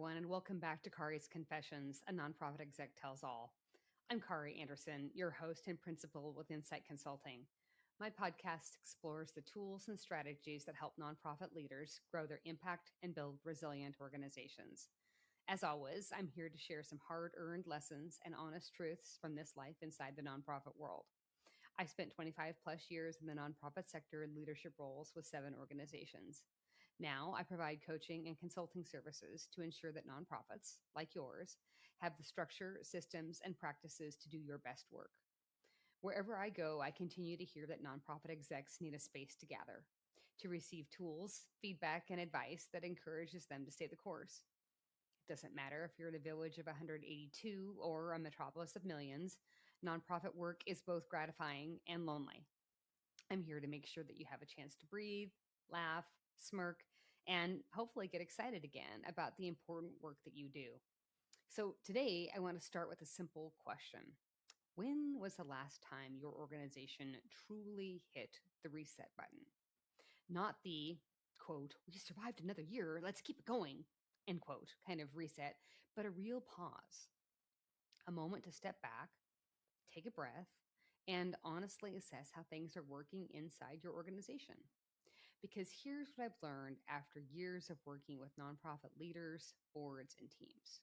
everyone, and welcome back to Kari's Confessions, a Nonprofit Exec Tells All. I'm Kari Anderson, your host and principal with Incite Consulting. My podcast explores the tools and strategies that help nonprofit leaders grow their impact and build resilient organizations. As always, I'm here to share some hard-earned lessons and honest truths from this life inside the nonprofit world. I spent 25 plus years in the nonprofit sector in leadership roles with 7 organizations. Now, I provide coaching and consulting services to ensure that nonprofits, like yours, have the structure, systems, and practices to do your best work. Wherever I go, I continue to hear that nonprofit execs need a space to gather, to receive tools, feedback, and advice that encourages them to stay the course. It doesn't matter if you're in a village of 182 or a metropolis of millions, nonprofit work is both gratifying and lonely. I'm here to make sure that you have a chance to breathe, laugh, smirk, and hopefully get excited again about the important work that you do. So today, I want to start with a simple question. When was the last time your organization truly hit the reset button? Not the, quote, we survived another year, let's keep it going, end quote, kind of reset, but a real pause. A moment to step back, take a breath, and honestly assess how things are working inside your organization. Because here's what I've learned after years of working with nonprofit leaders, boards, and teams.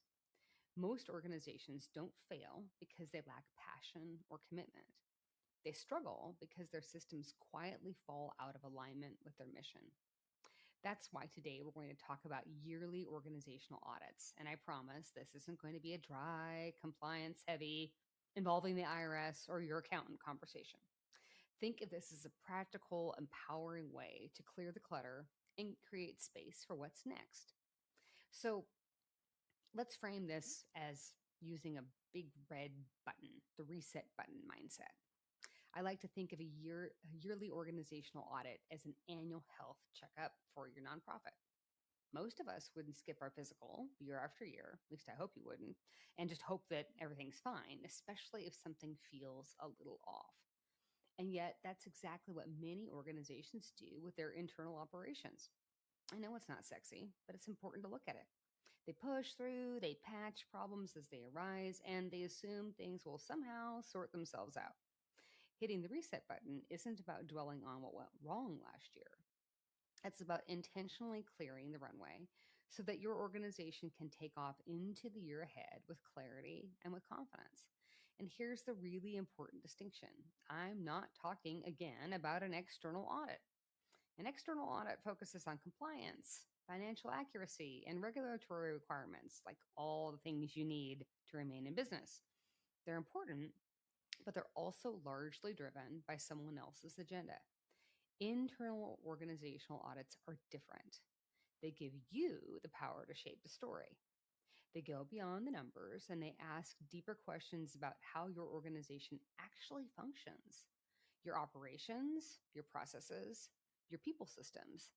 Most organizations don't fail because they lack passion or commitment. They struggle because their systems quietly fall out of alignment with their mission. That's why today we're going to talk about yearly organizational audits. And I promise this isn't going to be a dry, compliance heavy, involving the IRS or your accountant conversation. Think of this as a practical, empowering way to clear the clutter and create space for what's next. So let's frame this as using a big red button, the reset button mindset. I like to think of a yearly organizational audit as an annual health checkup for your nonprofit. Most of us wouldn't skip our physical year after year, at least I hope you wouldn't, and just hope that everything's fine, especially if something feels a little off. And yet, that's exactly what many organizations do with their internal operations. I know it's not sexy, but it's important to look at it. They push through, they patch problems as they arise, and they assume things will somehow sort themselves out. Hitting the reset button isn't about dwelling on what went wrong last year. It's about intentionally clearing the runway so that your organization can take off into the year ahead with clarity and with confidence. And here's the really important distinction. I'm not talking again about an external audit. An external audit focuses on compliance, financial accuracy, and regulatory requirements, like all the things you need to remain in business. They're important, but they're also largely driven by someone else's agenda. Internal organizational audits are different. They give you the power to shape the story. They go beyond the numbers and they ask deeper questions about how your organization actually functions, your operations, your processes, your people systems,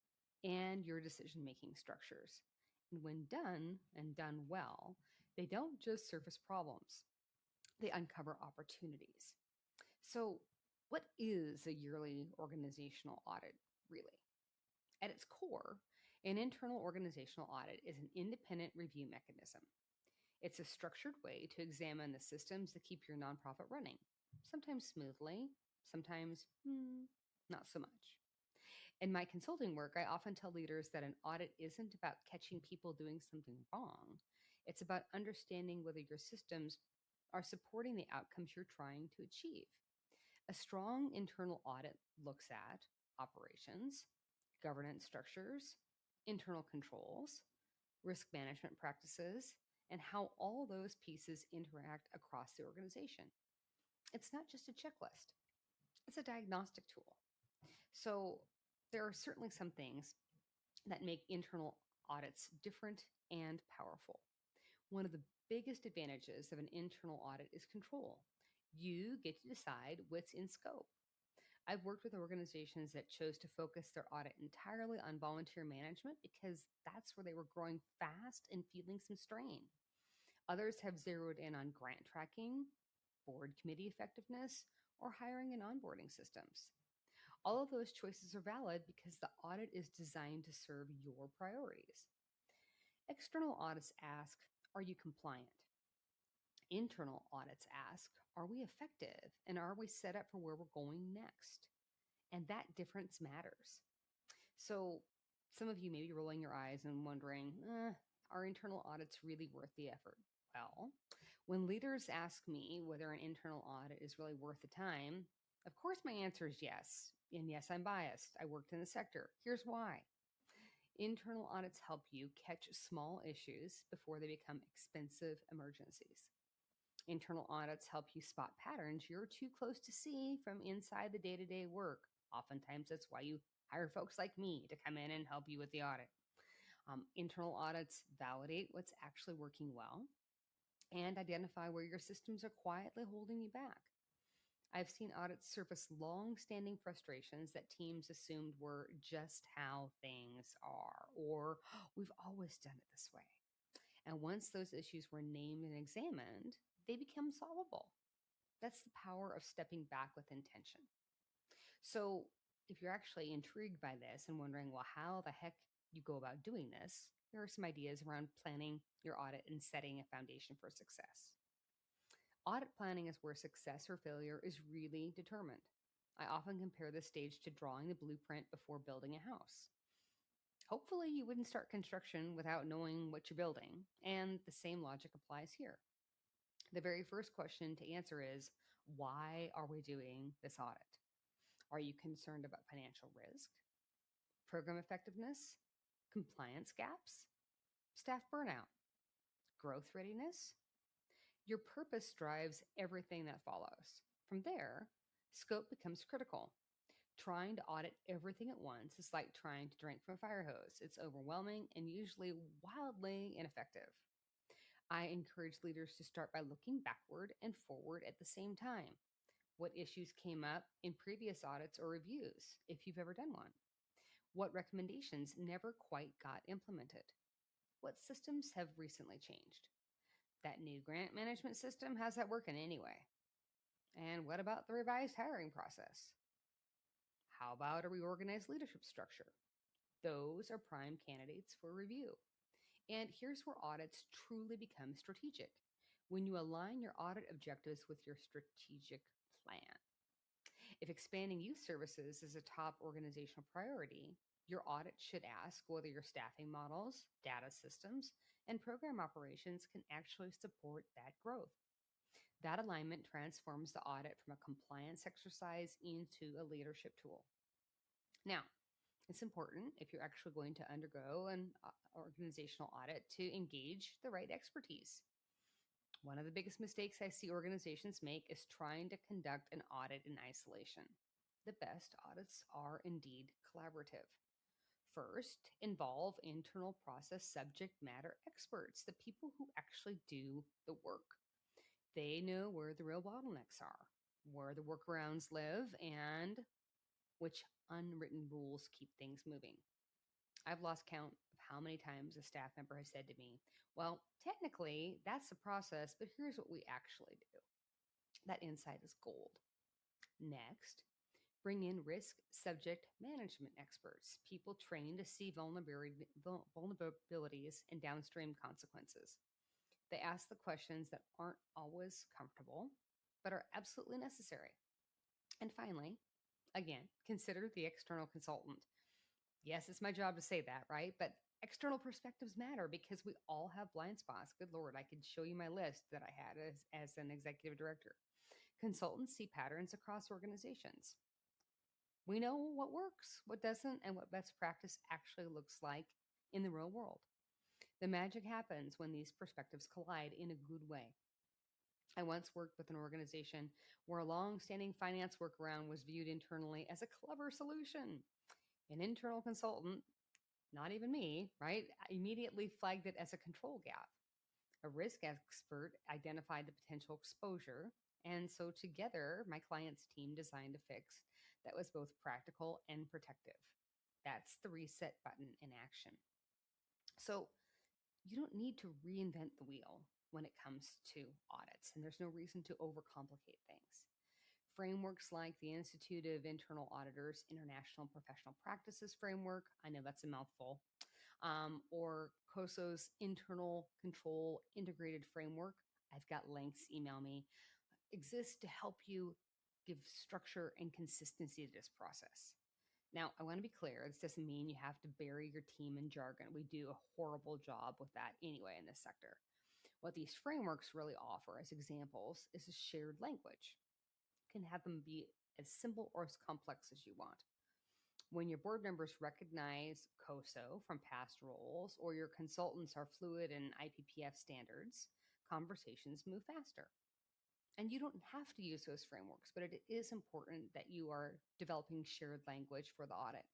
and your decision-making structures. And when done and done well, they don't just surface problems, they uncover opportunities. So, what is a yearly organizational audit really? At its core, an internal organizational audit is an independent review mechanism. It's a structured way to examine the systems that keep your nonprofit running, sometimes smoothly, sometimes not so much. In my consulting work, I often tell leaders that an audit isn't about catching people doing something wrong. It's about understanding whether your systems are supporting the outcomes you're trying to achieve. A strong internal audit looks at operations, governance structures, internal controls, risk management practices, and how all those pieces interact across the organization. It's not just a checklist, it's a diagnostic tool. So there are certainly some things that make internal audits different and powerful. One of the biggest advantages of an internal audit is control. You get to decide what's in scope. I've worked with organizations that chose to focus their audit entirely on volunteer management because that's where they were growing fast and feeling some strain. Others have zeroed in on grant tracking, board committee effectiveness, or hiring and onboarding systems. All of those choices are valid because the audit is designed to serve your priorities. External audits ask, are you compliant? Internal audits ask, are we effective? And are we set up for where we're going next? And that difference matters. So some of you may be rolling your eyes and wondering, are internal audits really worth the effort? Well, when leaders ask me whether an internal audit is really worth the time, of course my answer is yes. And yes, I'm biased. I worked in the sector. Here's why. Internal audits help you catch small issues before they become expensive emergencies. Internal audits help you spot patterns you're too close to see from inside the day-to-day work. Oftentimes, that's why you hire folks like me to come in and help you with the audit. Internal audits validate what's actually working well and identify where your systems are quietly holding you back. I've seen audits surface long-standing frustrations that teams assumed were just how things are, or we've always done it this way. And once those issues were named and examined, they become solvable. That's the power of stepping back with intention. So, if you're actually intrigued by this and wondering, well, how the heck you go about doing this, here are some ideas around planning your audit and setting a foundation for success. Audit planning is where success or failure is really determined. I often compare this stage to drawing the blueprint before building a house. Hopefully, you wouldn't start construction without knowing what you're building, and the same logic applies here. The very first question to answer is, why are we doing this audit? Are you concerned about financial risk, program effectiveness, compliance gaps, staff burnout, growth readiness? Your purpose drives everything that follows. From there, scope becomes critical. Trying to audit everything at once is like trying to drink from a fire hose. It's overwhelming and usually wildly ineffective. I encourage leaders to start by looking backward and forward at the same time. What issues came up in previous audits or reviews, if you've ever done one? What recommendations never quite got implemented? What systems have recently changed? That new grant management system, how's that working anyway? And what about the revised hiring process? How about a reorganized leadership structure? Those are prime candidates for review. And here's where audits truly become strategic, when you align your audit objectives with your strategic plan. If expanding youth services is a top organizational priority, your audit should ask whether your staffing models, data systems, and program operations can actually support that growth. That alignment transforms the audit from a compliance exercise into a leadership tool. Now, it's important, if you're actually going to undergo an organizational audit, to engage the right expertise. One of the biggest mistakes I see organizations make is trying to conduct an audit in isolation. The best audits are indeed collaborative. First, involve internal process subject matter experts, the people who actually do the work. They know where the real bottlenecks are, where the workarounds live, and which unwritten rules keep things moving. I've lost count of how many times a staff member has said to me, well, technically, that's the process, but here's what we actually do. That insight is gold. Next, bring in risk subject management experts, people trained to see vulnerabilities and downstream consequences. They ask the questions that aren't always comfortable, but are absolutely necessary. And finally, again, consider the external consultant. Yes, it's my job to say that, right? But external perspectives matter because we all have blind spots. Good Lord, I could show you my list that I had as an executive director. Consultants see patterns across organizations. We know what works, what doesn't, and what best practice actually looks like in the real world. The magic happens when these perspectives collide in a good way. I once worked with an organization where a long-standing finance workaround was viewed internally as a clever solution. An internal consultant, not even me, right, immediately flagged it as a control gap. A risk expert identified the potential exposure, and so together, my client's team designed a fix that was both practical and protective. That's the reset button in action. So you don't need to reinvent the wheel when it comes to audits, and there's no reason to overcomplicate things. Frameworks like the Institute of Internal Auditors International Professional Practices Framework, I know that's a mouthful, or COSO's internal control integrated framework. I've got links, email me, exists to help you give structure and consistency to this process. Now, I want to be clear, this doesn't mean you have to bury your team in jargon. We do a horrible job with that anyway in this sector. What these frameworks really offer as examples is a shared language. You can have them be as simple or as complex as you want. When your board members recognize COSO from past roles or your consultants are fluid in IPPF standards, conversations move faster. And you don't have to use those frameworks, but it is important that you are developing shared language for the audit.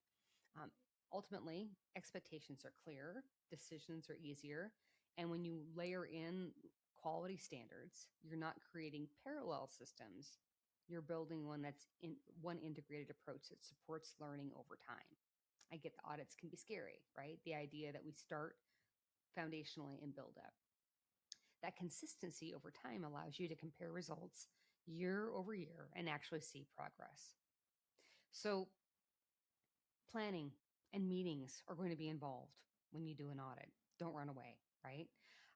Um, Ultimately, expectations are clear, decisions are easier, and when you layer in quality standards, you're not creating parallel systems. You're building one integrated approach that supports learning over time. I get the audits can be scary, right? The idea that we start foundationally and build up. That consistency over time allows you to compare results year over year and actually see progress. So, planning and meetings are going to be involved when you do an audit. Don't run away, right?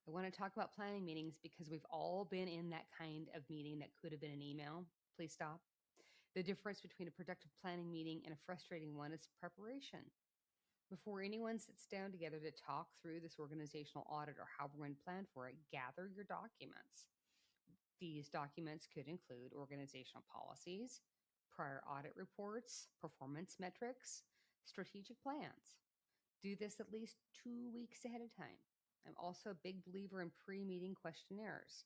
I want to talk about planning meetings because we've all been in that kind of meeting that could have been an email. Please stop. The difference between a productive planning meeting and a frustrating one is preparation. Before anyone sits down together to talk through this organizational audit or how we're going to plan for it, gather your documents. These documents could include organizational policies, prior audit reports, performance metrics, strategic plans. Do this at least 2 weeks ahead of time. I'm also a big believer in pre-meeting questionnaires.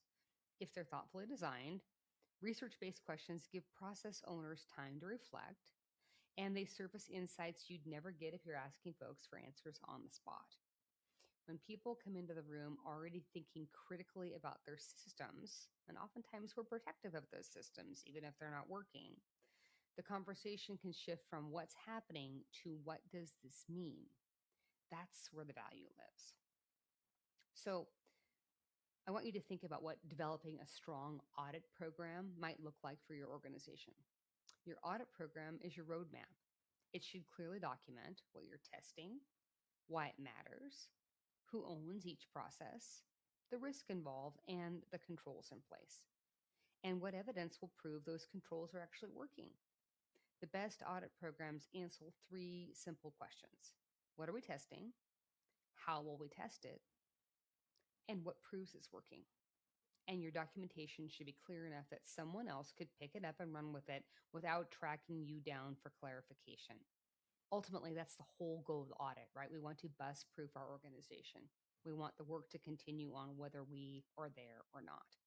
If they're thoughtfully designed, research-based questions give process owners time to reflect, and they surface insights you'd never get if you're asking folks for answers on the spot. When people come into the room already thinking critically about their systems, and oftentimes we're protective of those systems, even if they're not working, the conversation can shift from what's happening to what does this mean? That's where the value lives. So I want you to think about what developing a strong audit program might look like for your organization. Your audit program is your roadmap. It should clearly document what you're testing, why it matters, who owns each process, the risk involved, and the controls in place, and what evidence will prove those controls are actually working. The best audit programs answer three simple questions. What are we testing? How will we test it? And what proves it's working? And your documentation should be clear enough that someone else could pick it up and run with it without tracking you down for clarification. Ultimately, that's the whole goal of the audit, right? We want to bust-proof our organization. We want the work to continue on whether we are there or not.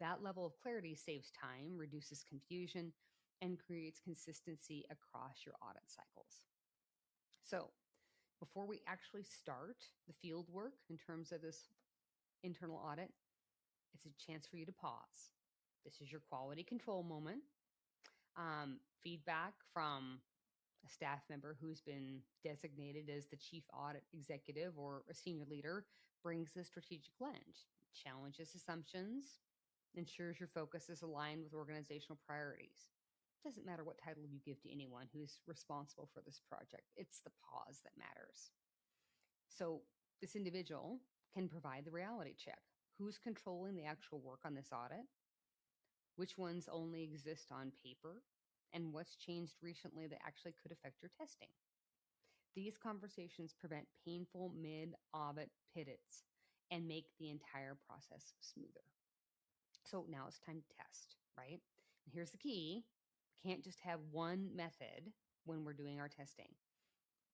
That level of clarity saves time, reduces confusion, and creates consistency across your audit cycles. So before we actually start the field work in terms of this internal audit, it's a chance for you to pause. This is your quality control moment. Feedback from a staff member who's been designated as the chief audit executive or a senior leader brings a strategic lens, challenges assumptions, ensures your focus is aligned with organizational priorities. It doesn't matter what title you give to anyone who's responsible for this project. It's the pause that matters. So this individual can provide the reality check. Who's controlling the actual work on this audit? Which ones only exist on paper? And what's changed recently that actually could affect your testing? These conversations prevent painful mid-audit pivots and make the entire process smoother. So now it's time to test, right? And here's the key. We can't just have one method when we're doing our testing.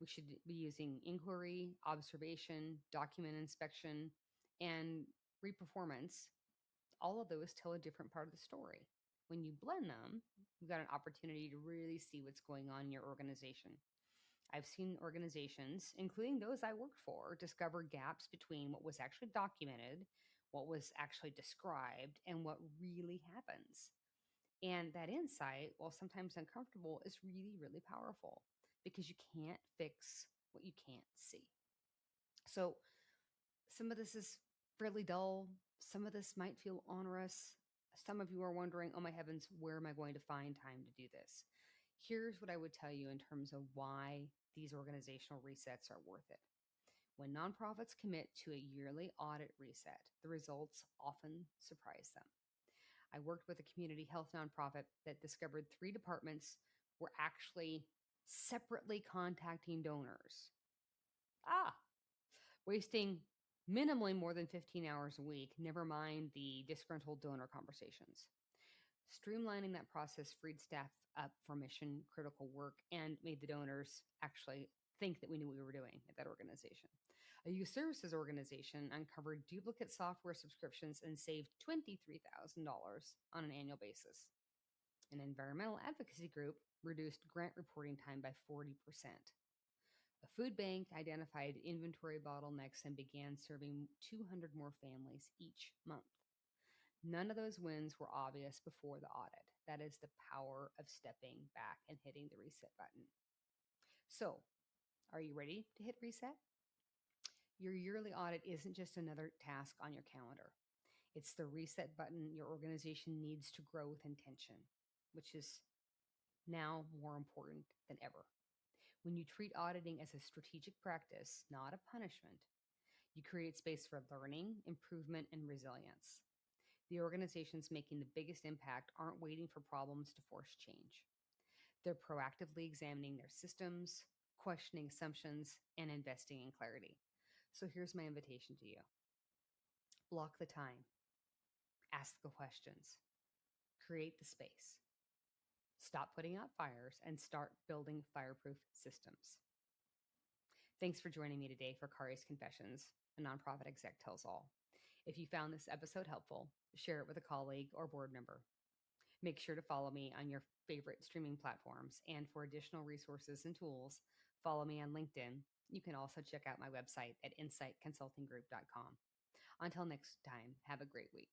We should be using inquiry, observation, document inspection, and reperformance. All of those tell a different part of the story. When you blend them, you've got an opportunity to really see what's going on in your organization. I've seen organizations, including those I worked for, discover gaps between what was actually documented, what was actually described, and what really happens. And that insight, while sometimes uncomfortable, is really, really powerful because you can't fix what you can't see. So some of this is fairly dull. Some of this might feel onerous. Some of you are wondering, oh my heavens, where am I going to find time to do this? Here's what I would tell you in terms of why these organizational resets are worth it. When nonprofits commit to a yearly audit reset, the results often surprise them. I worked with a community health nonprofit that discovered 3 departments were actually separately contacting donors. Ah, wasting minimally more than 15 hours a week, never mind the disgruntled donor conversations. Streamlining that process freed staff up for mission critical work and made the donors actually think that we knew what we were doing at that organization. A youth services organization uncovered duplicate software subscriptions and saved $23,000 on an annual basis. An environmental advocacy group reduced grant reporting time by 40%. A food bank identified inventory bottlenecks and began serving 200 more families each month. None of those wins were obvious before the audit. That is the power of stepping back and hitting the reset button. So, are you ready to hit reset? Your yearly audit isn't just another task on your calendar. It's the reset button your organization needs to grow with intention, which is now more important than ever. When you treat auditing as a strategic practice, not a punishment, you create space for learning, improvement, and resilience. The organizations making the biggest impact aren't waiting for problems to force change. They're proactively examining their systems, questioning assumptions, and investing in clarity. So here's my invitation to you. Block the time, ask the questions, create the space. Stop putting out fires and start building fireproof systems. Thanks for joining me today for Kari's Confessions, a Nonprofit Exec Tells All. If you found this episode helpful, share it with a colleague or board member. Make sure to follow me on your favorite streaming platforms. And for additional resources and tools, follow me on LinkedIn. You can also check out my website at inciteconsultinggroup.com. Until next time, have a great week.